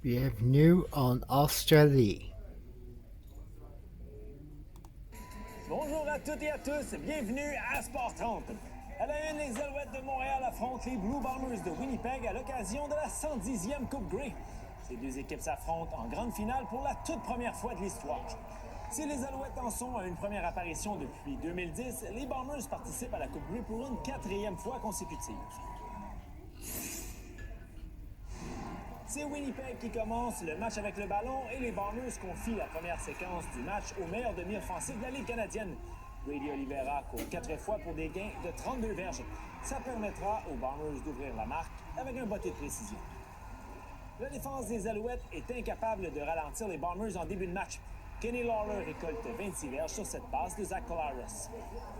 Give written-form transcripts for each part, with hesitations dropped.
Bienvenue en Australie. Bonjour à toutes et à tous, bienvenue à Sport 30. À la une, les Alouettes de Montréal affrontent les Blue Bombers de Winnipeg à l'occasion de la 110e Coupe Grey. Ces deux équipes s'affrontent en grande finale pour la toute première fois de l'histoire. Si les Alouettes en sont à une première apparition depuis 2010, les Bombers participent à la Coupe Grey pour une quatrième fois consécutive. C'est Winnipeg qui commence le match avec le ballon et les Bombers confient la première séquence du match au meilleur demi-offensif de la Ligue canadienne. Brady Oliveira court 4 fois pour des gains de 32 verges. Ça permettra aux Bombers d'ouvrir la marque avec un botté de précision. La défense des Alouettes est incapable de ralentir les Bombers en début de match. Kenny Lawler récolte 26 verges sur cette passe de Zach Collaros.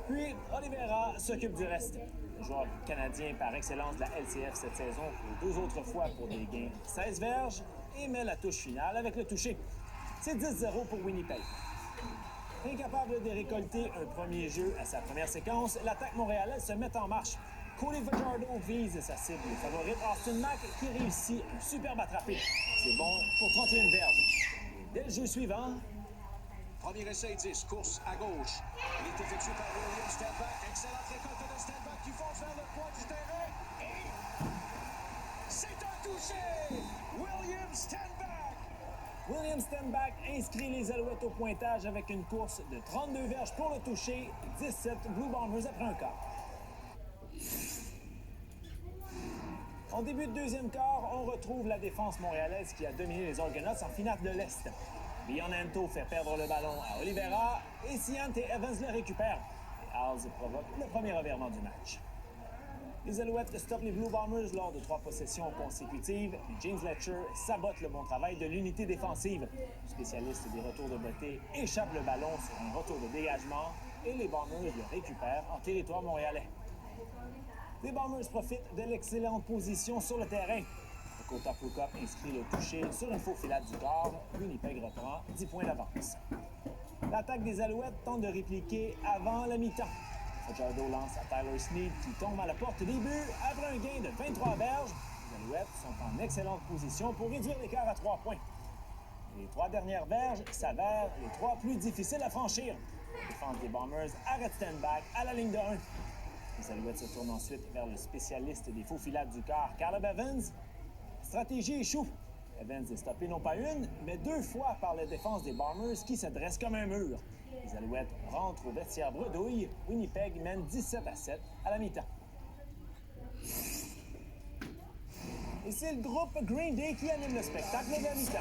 Puis, Oliveira s'occupe du reste. Le joueur canadien par excellence de la LCF cette saison court 2 autres fois pour des gains de 16 verges et met la touche finale avec le toucher. C'est 10-0 pour Winnipeg. Incapable de récolter un premier jeu à sa première séquence, l'attaque montréalaise se met en marche. Cody Fajardo vise sa cible favorite, Austin Mack, qui réussit un superbe attrapé. C'est bon pour 31 verges. Et dès le jeu suivant, premier essai 10, course à gauche. Il est effectué par William Stenback. Excellente récolte de Stenback qui fonce vers le point du terrain. Et c'est un touché! William Stenback! William Stenback inscrit les Alouettes au pointage avec une course de 32 verges pour le toucher, 17 Blue Bombers après un quart. En début de deuxième quart, on retrouve la défense montréalaise qui a dominé les Argonauts en finale de l'Est. Bionanto fait perdre le ballon à Oliveira et Ciante Evans le récupère. Et Alves provoque le premier revirement du match. Les Alouettes stoppent les Blue Bombers lors de 3 possessions consécutives. James Letcher sabote le bon travail de l'unité défensive. Le spécialiste des retours de beauté échappe le ballon sur un retour de dégagement et les Bombers le récupèrent en territoire montréalais. Les Bombers profitent de l'excellente position sur le terrain. Kota Prukop inscrit le toucher sur une faux filade du corps. Winnipeg reprend 10 points d'avance. L'attaque des Alouettes tente de répliquer avant la mi-temps. Fajardo lance à Tyler Snead qui tombe à la porte des buts après un gain de 23 verges. Les Alouettes sont en excellente position pour réduire l'écart à 3 points. Les 3 dernières verges s'avèrent les 3 plus difficiles à franchir. La défense des Bombers arrête Stenback à la ligne de 1. Les Alouettes se tournent ensuite vers le spécialiste des faux filades du quart, Caleb Evans. La stratégie échoue. Evans est stoppé non pas une, mais 2 fois par la défense des Bombers qui se dresse comme un mur. Les Alouettes rentrent au vestiaire bredouille. Winnipeg mène 17-7 à la mi-temps. Et c'est le groupe Green Day qui anime le spectacle de la mi-temps.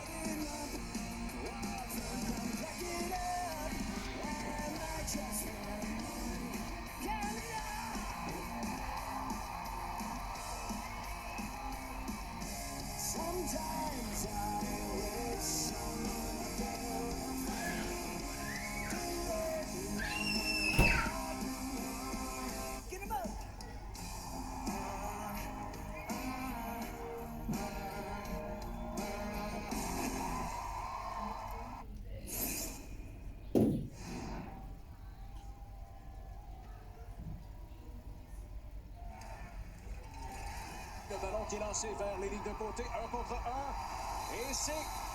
Le ballon qui est lancé vers les lignes de côté, 1 contre 1. Et c'est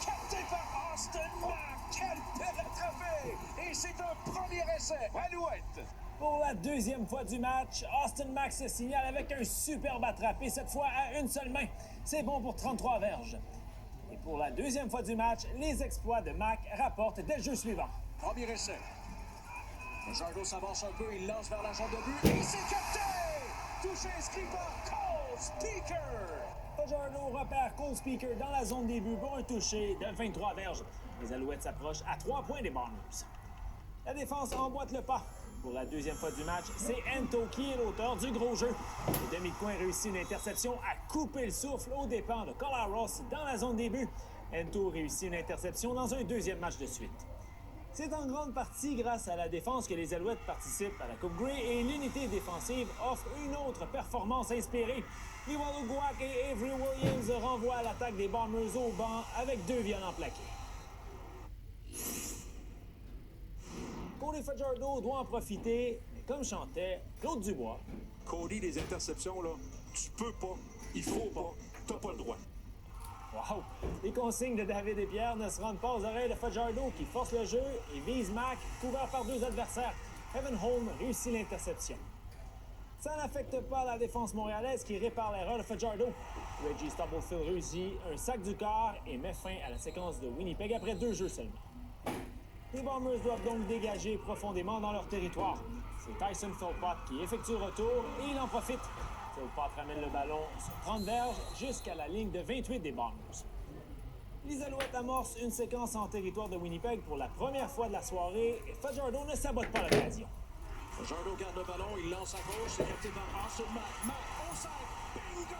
capté par Austin Mack. Quel bel attrapé! Et c'est un premier essai. Alouette! Pour la deuxième fois du match, Austin Mack se signale avec un superbe attrapé, cette fois à une seule main. C'est bon pour 33 verges. Et pour la deuxième fois du match, les exploits de Mack rapportent dès le jeu suivant. Premier essai. Fajardo s'avance un peu, il lance vers la zone de but. Et c'est capté! Touché inscrit par Cole Speaker! Fajardo repère Cole Speaker dans la zone des buts pour un toucher de 23 verges. Les Alouettes s'approchent à 3 points des Bombers. La défense emboîte le pas. Pour la deuxième fois du match, c'est Ento qui est l'auteur du gros jeu. Le demi-coin réussit une interception à couper le souffle aux dépens de Collaros dans la zone des buts. Ento réussit une interception dans un deuxième match de suite. C'est en grande partie grâce à la défense que les Alouettes participent à la Coupe Grey et l'unité défensive offre une autre performance inspirée. Iwalo Guac et Avery Williams renvoient l'attaque des Bombers au banc avec 2 violents plaqués. Cody Fajardo doit en profiter, mais comme chantait Claude Dubois. Cody, les interceptions, là, tu peux pas, il faut pas, t'as pas le droit. Wow! Les consignes de David et Pierre ne se rendent pas aux oreilles de Fajardo qui force le jeu et vise Mack, couvert par deux adversaires. Evan Holm réussit l'interception. Ça n'affecte pas la défense montréalaise qui répare l'erreur de Fajardo. Reggie Stubblefield réussit un sac du quart et met fin à la séquence de Winnipeg après 2 jeux seulement. Les Bombers doivent donc dégager profondément dans leur territoire. C'est Tyson Philpott qui effectue le retour et il en profite. Philpott ramène le ballon sur 30 verges jusqu'à la ligne de 28 des Bombers. Les Alouettes amorcent une séquence en territoire de Winnipeg pour la première fois de la soirée et Fajardo ne sabote pas l'occasion. Fajardo garde le ballon, il lance à gauche, c'est capté par Austin Mack. Mack, au centre, bingo!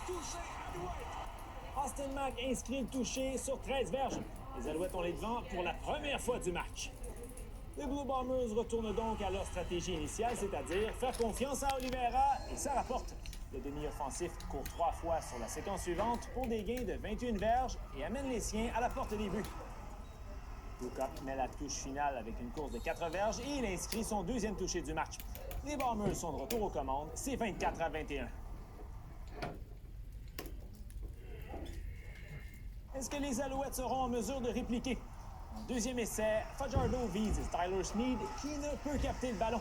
Touché, Alouette! Austin Mack inscrit le touché sur 13 verges. Les Alouettes ont les devants pour la première fois du match. Les Blue Bombers retournent donc à leur stratégie initiale, c'est-à-dire faire confiance à Oliveira et ça rapporte. Le demi-offensif court 3 fois sur la séquence suivante pour des gains de 21 verges et amène les siens à la porte des buts. Luka met la touche finale avec une course de 4 verges et il inscrit son deuxième touché du match. Les Bombers sont de retour aux commandes, c'est 24-21. Est-ce que les Alouettes seront en mesure de répliquer? En deuxième essai, Fajardo vise Tyler Sneed qui ne peut capter le ballon.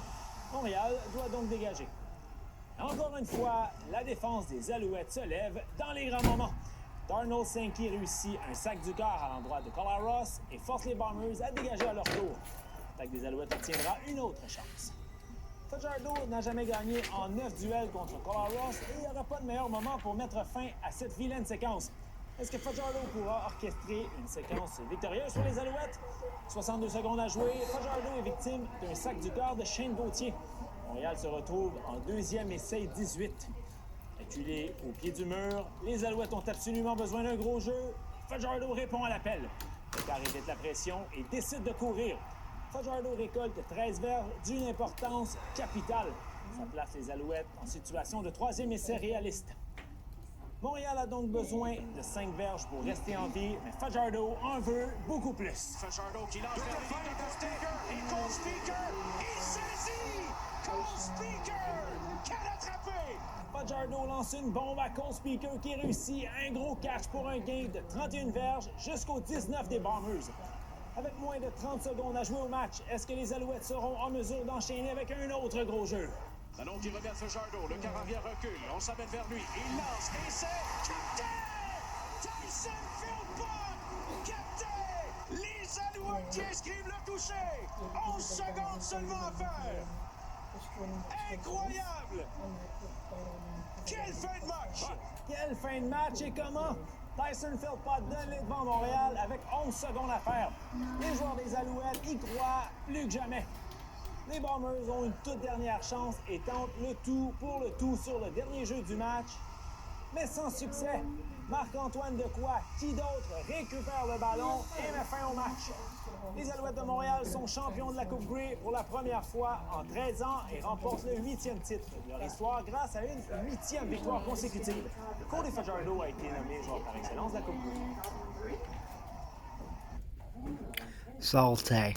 Montréal doit donc dégager. Encore une fois, la défense des Alouettes se lève dans les grands moments. Darnell Sankey réussit un sac du quart à l'endroit de Collaros et force les Bombers à dégager à leur tour. L'attaque des Alouettes obtiendra une autre chance. Fajardo n'a jamais gagné en 9 duels contre Collaros et il n'y aura pas de meilleur moment pour mettre fin à cette vilaine séquence. Est-ce que Fajardo pourra orchestrer une séquence victorieuse pour les Alouettes? 62 secondes à jouer, Fajardo est victime d'un sac du quart de Shane Gauthier. Montréal se retrouve en deuxième essai 18. Acculé au pied du mur, les Alouettes ont absolument besoin d'un gros jeu. Fajardo répond à l'appel. Le quart évite la pression et décide de courir. Fajardo récolte 13 verges d'une importance capitale. Ça place les Alouettes en situation de troisième essai réaliste. Montréal a donc besoin de 5 verges pour rester en vie, mais Fajardo en veut beaucoup plus. Fajardo qui lance vers les lignes de côté. Et Cole Speaker, il saisit! Cole Speaker! Quel attrapé! Fajardo lance une bombe à Cole Speaker qui réussit un gros catch pour un gain de 31 verges jusqu'au 19 des Bombers. Avec moins de 30 secondes à jouer au match, est-ce que les Alouettes seront en mesure d'enchaîner avec un autre gros jeu? Ballon qui revient à Fajardo, le quart arrière recule, on s'amène vers lui, il lance et c'est capté! Tyson Philpott! Capté! Les Alouettes qui inscrivent le toucher! 11 secondes seulement à faire! Incroyable! Quelle fin de match! Quelle fin de match et comment? Tyson Philpott donne les devants Montréal avec 11 secondes à faire. Les joueurs des Alouettes y croient plus que jamais. Les Bombers ont une toute dernière chance et tentent le tout pour le tout sur le dernier jeu du match, mais sans succès. Marc-Antoine Dequoy, qui d'autre, récupère le ballon et met fin au match. Les Alouettes de Montréal sont champions de la Coupe Grey pour la première fois en 13 ans et remportent le 8e titre de leur histoire grâce à une 8e victoire consécutive. Cody Fajardo a été nommé joueur par excellence de la Coupe Grey. Salty.